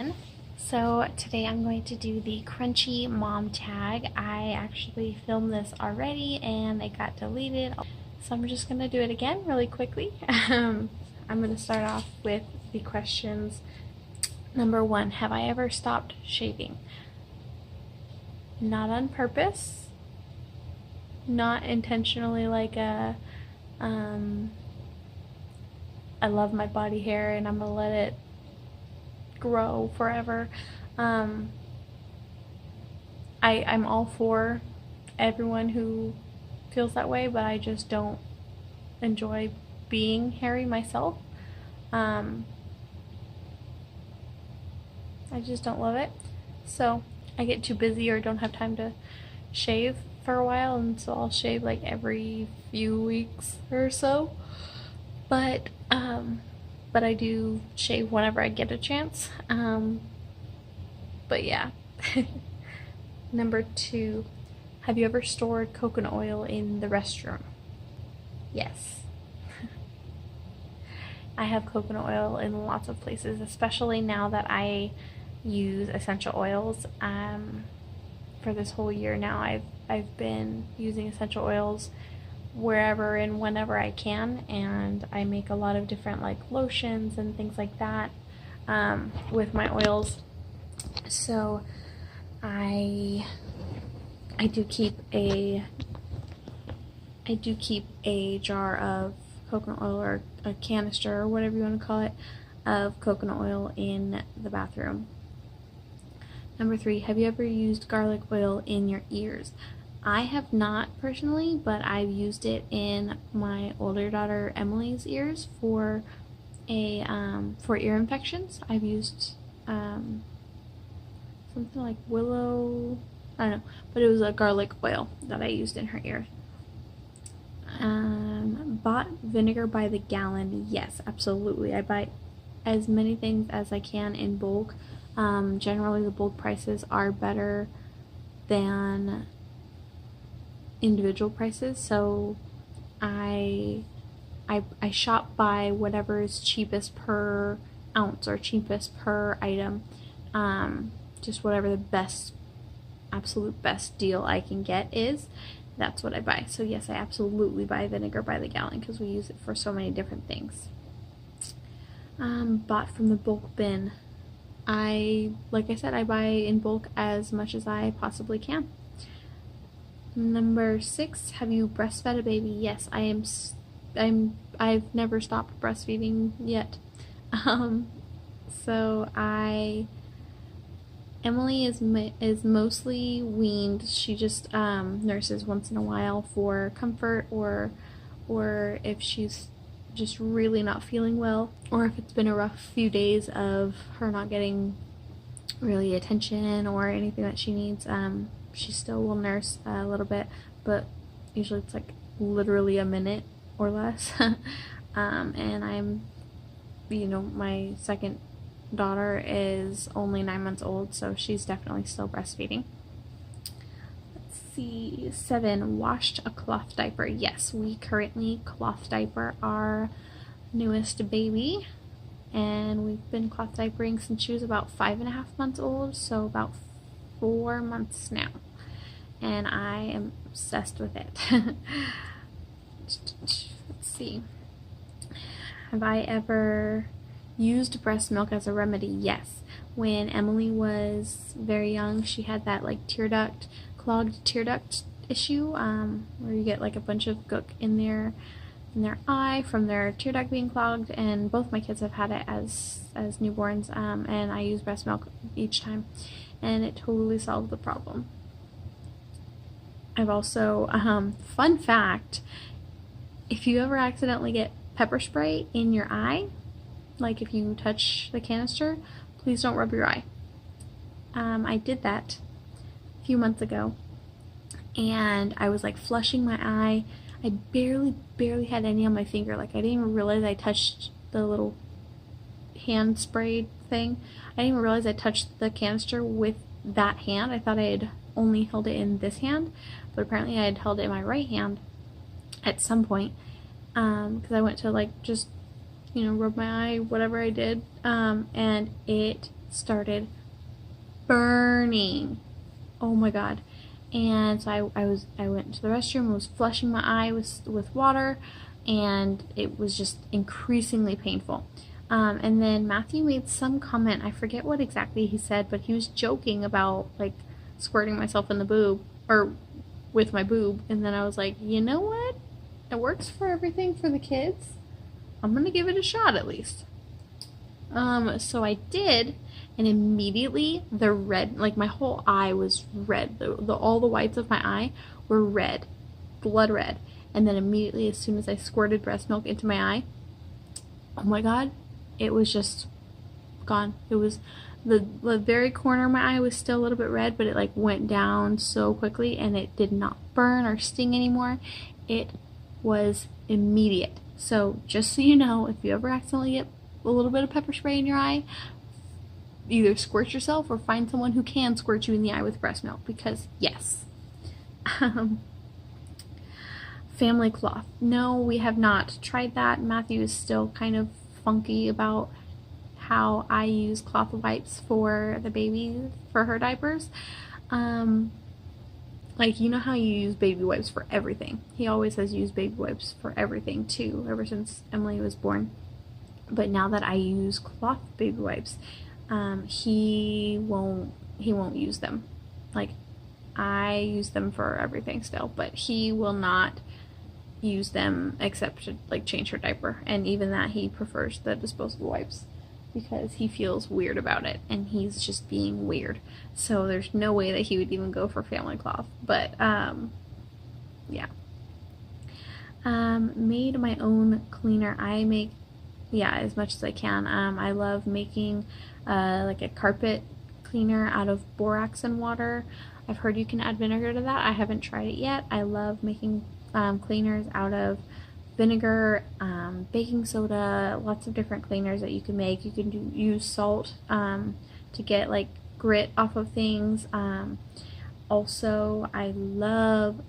again. So today I'm going to do the crunchy mom tag. I actually filmed this already and it got deleted, so I'm just going to do it again really quickly. I'm going to start off with the questions. Number 1, have I ever stopped shaving? Not on purpose, not intentionally, like I love my body hair and I'm gonna let it grow forever. I'm all for everyone who feels that way, but I just don't enjoy being hairy myself. I just don't love it. So I get too busy or don't have time to shave for a while, and so I'll shave like every few weeks or so. But I do shave whenever I get a chance. But yeah. Number 2, have you ever stored coconut oil in the restroom? Yes. I have coconut oil in lots of places, especially now that I use essential oils. For this whole year now, I've been using essential oils wherever and whenever I can, and I make a lot of different like lotions and things like that with my oils. So I do keep a jar of coconut oil, or a canister, or whatever you want to call it, of coconut oil in the bathroom. Number 3, have you ever used garlic oil in your ears? I have not personally, but I've used it in my older daughter Emily's ears for for ear infections. I've used something like willow, I don't know, but it was a garlic oil that I used in her ear. Bought vinegar by the gallon? Yes, absolutely. I buy as many things as I can in bulk. Generally the bulk prices are better than individual prices, so I shop by whatever is cheapest per ounce or cheapest per item, just whatever the absolute best deal I can get is, that's what I buy. So yes, I absolutely buy vinegar by the gallon because we use it for so many different things. Bought from the bulk bin. Like I said, I buy in bulk as much as I possibly can. Number 6, have you breastfed a baby? Yes, I've never stopped breastfeeding yet. So Emily is mostly weaned. She just nurses once in a while for comfort, or if she's just really not feeling well, or if it's been a rough few days of her not getting really attention or anything that she needs. She still will nurse a little bit, but usually it's like literally a minute or less. And my second daughter is only 9 months old, so she's definitely still breastfeeding. Let's see, 7, washed a cloth diaper? Yes, we currently cloth diaper our newest baby, and we've been cloth diapering since she was about 5.5 months old, so about 4 months now, and I am obsessed with it. Let's see, have I ever used breast milk as a remedy? Yes. When Emily was very young, she had that like clogged tear duct issue, where you get like a bunch of gook in their eye from their tear duct being clogged, and both my kids have had it as newborns, and I use breast milk each time, and it totally solved the problem. I've also, fun fact, if you ever accidentally get pepper spray in your eye, like if you touch the canister, please don't rub your eye. I did that a few months ago, and I was like flushing my eye. I barely had any on my finger. Like, I didn't even realize I touched the little hand spray thing. I didn't even realize I touched the canister with that hand. I thought I had only held it in this hand, but apparently I had held it in my right hand at some point, because I went to like just rub my eye, whatever I did, and it started burning. Oh my god. And so I went to the restroom and was flushing my eye with water, and it was just increasingly painful. And then Matthew made some comment, I forget what exactly he said, but he was joking about like squirting myself in the boob, or with my boob, and then I was like, you know what? It works for everything for the kids. I'm gonna give it a shot at least. So I did, and immediately the red, like my whole eye was red. All the whites of my eye were red, blood red. And then immediately, as soon as I squirted breast milk into my eye, oh my god, it was just gone. It was the very corner of my eye was still a little bit red, but it like went down so quickly, and it did not burn or sting anymore. It was immediate. So just so you know, if you ever accidentally get a little bit of pepper spray in your eye, either squirt yourself or find someone who can squirt you in the eye with breast milk, because yes. Family cloth. No, we have not tried that. Matthew is still kind of funky about how I use cloth wipes for the baby for her diapers. Like, you know how you use baby wipes for everything. He always has used baby wipes for everything too, ever since Emily was born. But now that I use cloth baby wipes, he won't use them. Like, I use them for everything still, but he will not use them except to like change her diaper, and even that he prefers the disposable wipes because he feels weird about it, and he's just being weird. So there's no way that he would even go for family cloth. But yeah. Made my own cleaner. I make, yeah, as much as I can. I love making like a carpet cleaner out of borax and water. I've heard you can add vinegar to that. I haven't tried it yet. I love making cleaners out of vinegar, baking soda, lots of different cleaners that you can make. You can use salt to get like grit off of things. Also, I love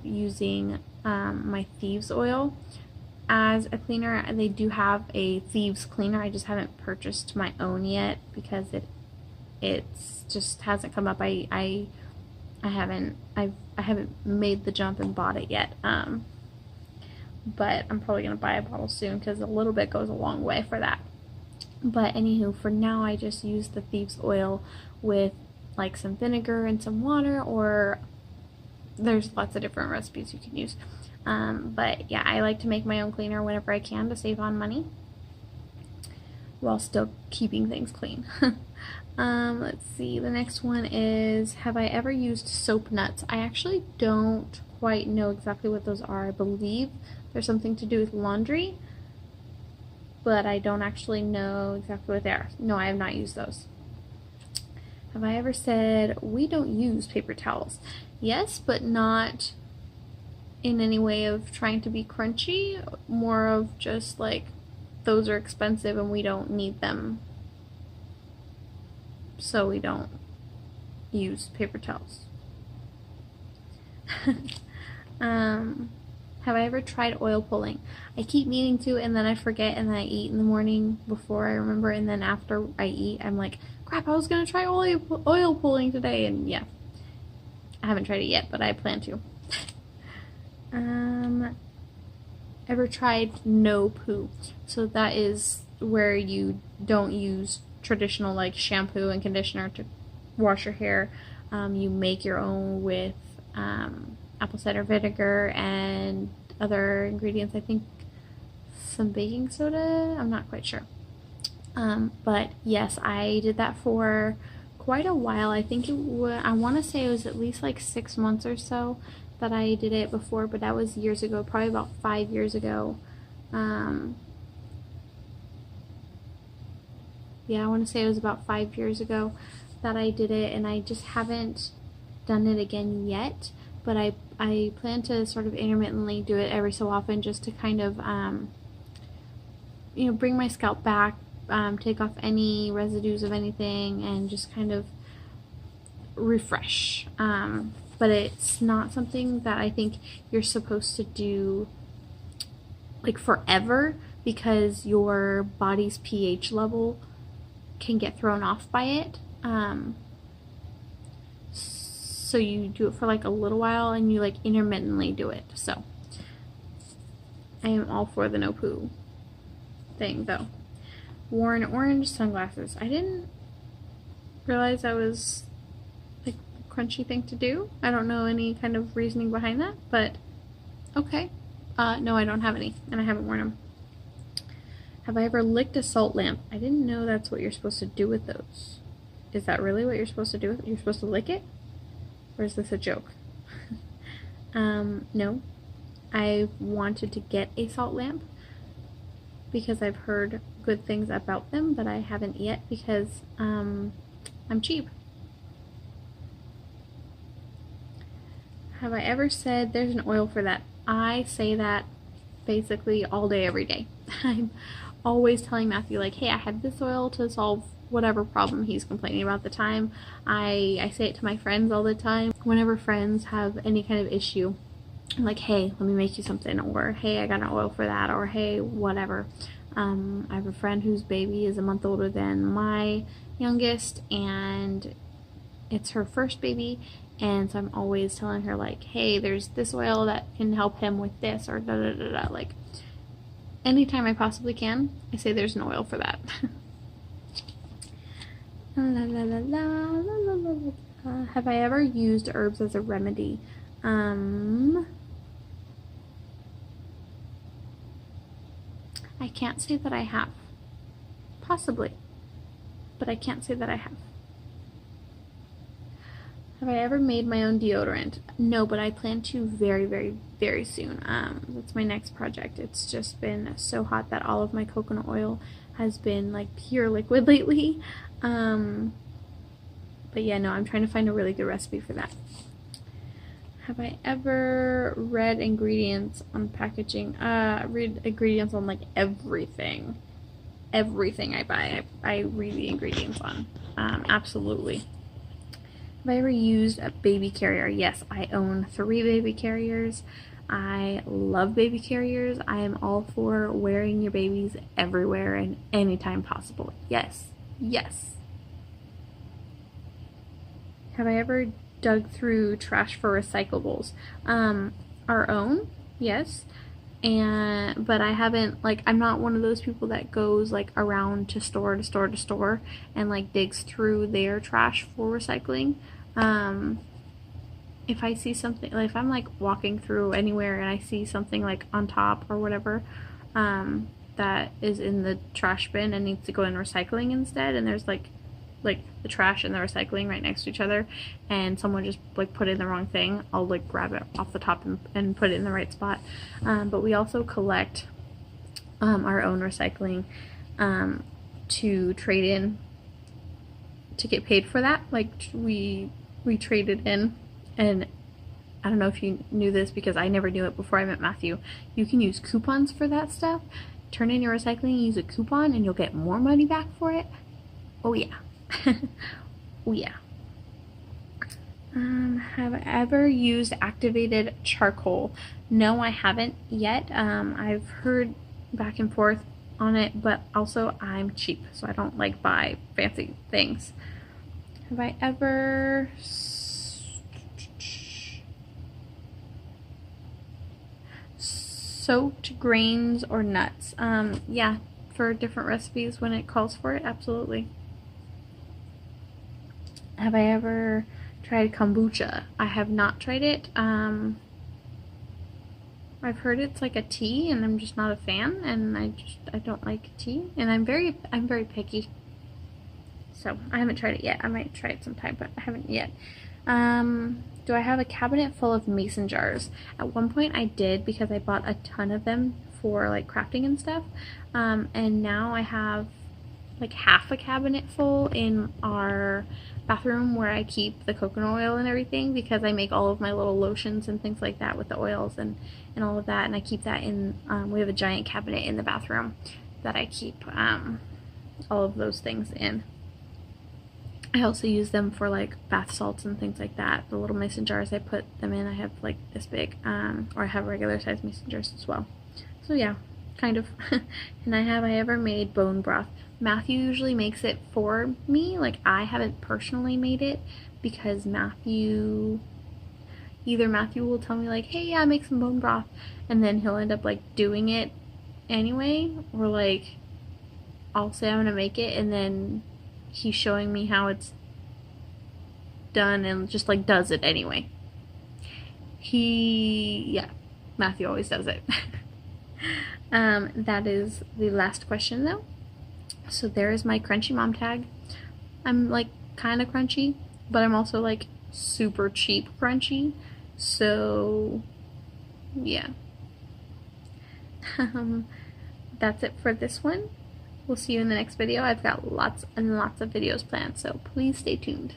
using my thieves oil as a cleaner. They do have a thieves cleaner. I just haven't purchased my own yet because it's just hasn't come up. I haven't made the jump and bought it yet. But I'm probably gonna buy a bottle soon because a little bit goes a long way for that. But anywho, for now I just use the thieves oil with like some vinegar and some water, or there's lots of different recipes you can use. But yeah, I like to make my own cleaner whenever I can to save on money while still keeping things clean. Let's see, the next one is, have I ever used soap nuts? I actually don't quite know exactly what those are. I believe there's something to do with laundry, but I don't actually know exactly what they are. No, I have not used those. Have I ever said, we don't use paper towels? Yes, but not in any way of trying to be crunchy, more of just like, those are expensive and we don't need them, so we don't use paper towels. Have I ever tried oil pulling? I keep meaning to, and then I forget, and then I eat in the morning before I remember, and then after I eat, I'm like, crap, I was gonna try oil pulling today, and yeah. I haven't tried it yet, but I plan to. Ever tried no poo? So that is where you don't use traditional like shampoo and conditioner to wash your hair. You make your own with apple cider vinegar and other ingredients. I think some baking soda. I'm not quite sure. But yes, I did that for quite a while. I think I want to say it was at least like 6 months or so that I did it before, but that was years ago, probably about 5 years ago. Yeah, I want to say it was about 5 years ago that I did it, and I just haven't done it again yet, but I plan to sort of intermittently do it every so often, just to kind of bring my scalp back, take off any residues of anything, and just kind of refresh. But it's not something that I think you're supposed to do like forever, because your body's pH level can get thrown off by it. So you do it for like a little while and you like intermittently do it. So I am all for the no poo thing though. Worn orange sunglasses. I didn't realize that was like a crunchy thing to do. I don't know any kind of reasoning behind that, but okay. No, I don't have any, and I haven't worn them. Have I ever licked a salt lamp? I didn't know that's what you're supposed to do with those. Is that really what you're supposed to do with it? You're supposed to lick it? Or is this a joke? No. I wanted to get a salt lamp because I've heard good things about them, but I haven't yet because I'm cheap. Have I ever said there's an oil for that? I say that basically all day, every day. I'm always telling Matthew, like, hey, I have this oil to solve whatever problem he's complaining about at the time. I say it to my friends all the time. Whenever friends have any kind of issue, I'm like, hey, let me make you something, or hey, I got an oil for that, or hey, whatever. I have a friend whose baby is a month older than my youngest, and it's her first baby, and so I'm always telling her, like, hey, there's this oil that can help him with this, or da da da da. Like, anytime I possibly can, I say there's an oil for that. La, la, la, la, la, la, la. Have I ever used herbs as a remedy? I can't say that I have. Possibly. But I can't say that I have. Have I ever made my own deodorant? No, but I plan to very, very, very soon. That's my next project. It's just been so hot that all of my coconut oil has been like pure liquid lately. But yeah, no, I'm trying to find a really good recipe for that. Have I ever read ingredients on packaging? Read ingredients on like everything. Everything I buy, I read the ingredients on. Absolutely. Have I ever used a baby carrier? Yes, I own 3 baby carriers. I love baby carriers. I am all for wearing your babies everywhere and anytime possible. Yes, yes. Have I ever dug through trash for recyclables? Our own, yes. But I haven't, like, I'm not one of those people that goes like around to store to store to store and like digs through their trash for recycling. If I see something, like if I'm like walking through anywhere and I see something like on top or whatever, that is in the trash bin and needs to go in recycling instead, and there's like the trash and the recycling right next to each other, and someone just like put in the wrong thing, I'll like grab it off the top and put it in the right spot. But we also collect our own recycling to trade in to get paid for that. Like we traded in, and I don't know if you knew this because I never knew it before I met Matthew. You can use coupons for that stuff. Turn in your recycling, use a coupon, and you'll get more money back for it. Oh yeah. Oh yeah. Have I ever used activated charcoal? No, I haven't yet. I've heard back and forth on it, but also I'm cheap, so I don't like buy fancy things. Have I ever soaked grains or nuts? Yeah, for different recipes when it calls for it, absolutely. Have I ever tried kombucha? I have not tried it. I've heard it's like a tea, and I'm just not a fan, and I don't like tea, and I'm very picky. So I haven't tried it yet. I might try it sometime, but I haven't yet. Do I have a cabinet full of mason jars? At one point I did, because I bought a ton of them for like crafting and stuff. And now I have like half a cabinet full in our bathroom where I keep the coconut oil and everything, because I make all of my little lotions and things like that with the oils and all of that, and I keep that in, we have a giant cabinet in the bathroom that I keep all of those things in. I also use them for like bath salts and things like that. The little mason jars I put them in, I have like this big, or I have regular size mason jars as well. So yeah, kind of. And have I ever made bone broth? Matthew usually makes it for me. Like, I haven't personally made it because either Matthew will tell me like, hey, yeah, make some bone broth, and then he'll end up like doing it anyway, or like I'll say I'm gonna make it and then he's showing me how it's done and just like does it anyway. Matthew always does it. That is the last question though. So there is my crunchy mom tag. I'm like kind of crunchy, but I'm also like super cheap crunchy. So yeah. That's it for this one. We'll see you in the next video. I've got lots and lots of videos planned, so please stay tuned.